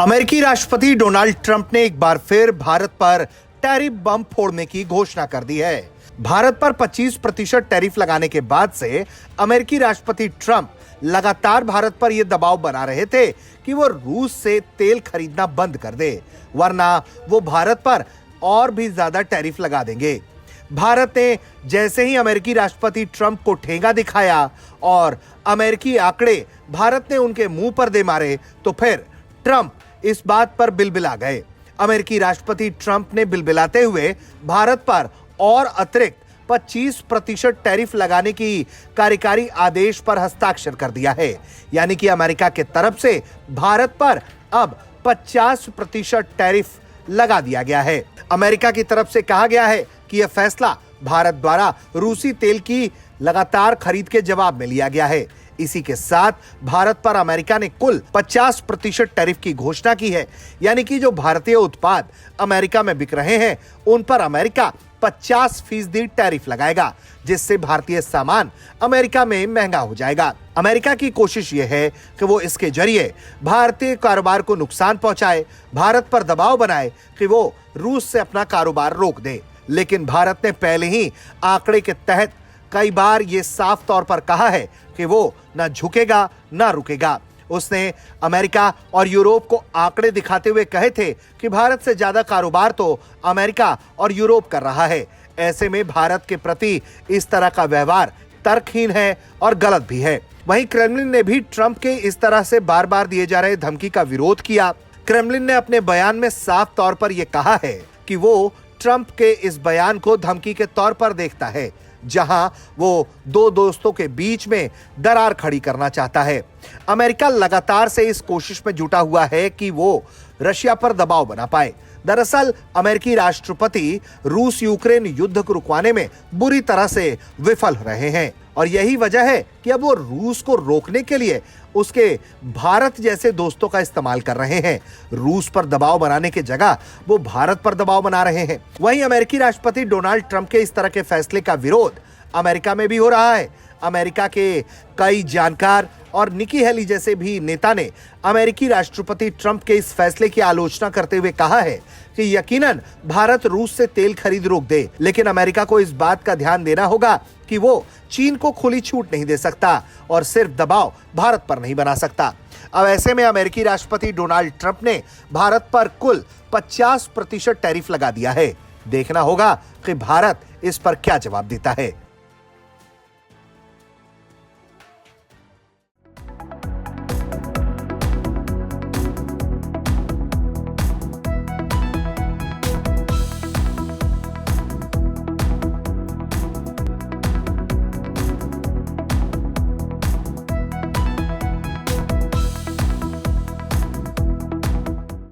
अमेरिकी राष्ट्रपति Donald Trump ने एक बार फिर भारत पर टैरिफ बम फोड़ने की घोषणा कर दी है। भारत पर 25% टैरिफ लगाने के बाद से अमेरिकी राष्ट्रपति ट्रंप लगातार भारत पर यह दबाव बना रहे थे कि वो रूस से तेल खरीदना बंद कर दे, वरना वो भारत पर और भी ज्यादा टैरिफ लगा देंगे। भारत ने जैसे ही अमेरिकी राष्ट्रपति ट्रंप को ठेंगा दिखाया और अमेरिकी आंकड़े भारत ने उनके मुंह पर दे मारे, तो फिर ट्रंप इस बात पर बिलबिला गए। अमेरिकी राष्ट्रपति ट्रंप ने बिलबिलाते हुए भारत पर और अतिरिक्त 25% टैरिफ लगाने की कार्यकारी आदेश पर हस्ताक्षर कर दिया है। यानी कि अमेरिका के तरफ से भारत पर अब 50% टैरिफ लगा दिया गया है। अमेरिका की तरफ से कहा गया है कि यह फैसला भारत द्वारा रूसी तेल की लगातार खरीद के जवाब में लिया गया है। इसी के साथ भारत पर अमेरिका ने कुल 50% टैरिफ की घोषणा की है। यानी कि जो भारतीय उत्पाद अमेरिका में बिक रहे हैं, उन पर अमेरिका 50% टैरिफ लगाएगा, जिससे भारतीय सामान अमेरिका में महंगा हो जाएगा। अमेरिका की कोशिश यह है कि वो इसके जरिए भारतीय कारोबार को नुकसान पहुंचाए, भारत पर दबाव बनाए कि वो रूस से अपना कारोबार रोक दे। लेकिन भारत ने पहले ही आंकड़े के तहत कई बार ये साफ तौर पर कहा है कि वो न झुकेगा न रुकेगा। उसने अमेरिका और यूरोप को आंकड़े दिखाते हुए कहे थे कि भारत से ज्यादा कारोबार तो अमेरिका और यूरोप कर रहा है। ऐसे में भारत के प्रति इस तरह का व्यवहार तर्कहीन है और गलत भी है। वहीं क्रेमलिन ने भी ट्रंप के इस तरह से बार बार दिए जा रहे धमकी का विरोध किया। क्रेमलिन ने अपने बयान में साफ तौर पर यह कहा है कि वो ट्रंप के इस बयान को धमकी के तौर पर देखता है, जहां वो दो दोस्तों के बीच में दरार खड़ी करना चाहता है। अमेरिका लगातार से इस कोशिश में जुटा हुआ है कि वो रशिया पर दबाव बना पाए। दरअसल अमेरिकी राष्ट्रपति रूस यूक्रेन युद्ध को रुकवाने में बुरी तरह से विफल रहे हैं और यही वजह है कि अब वो रूस को रोकने के लिए उसके भारत जैसे दोस्तों का इस्तेमाल कर रहे हैं। रूस पर दबाव बनाने की जगह वो भारत पर दबाव बना रहे हैं। वहीं अमेरिकी राष्ट्रपति डोनाल्ड ट्रंप के इस तरह के फैसले का विरोध अमेरिका में भी हो रहा है। अमेरिका के कई जानकार और निकी हेली जैसे भी नेता ने अमेरिकी राष्ट्रपति ट्रंप के इस फैसले की आलोचना करते हुए कहा है कि यकीनन भारत रूस से तेल खरीद रोक दे, लेकिन अमेरिका को इस बात का ध्यान देना होगा कि वो चीन को खुली छूट नहीं दे सकता और सिर्फ दबाव भारत पर नहीं बना सकता। अब ऐसे में अमेरिकी राष्ट्रपति डोनाल्ड ट्रंप ने भारत पर कुल 50% टैरिफ लगा दिया है। देखना होगा कि भारत इस पर क्या जवाब देता है।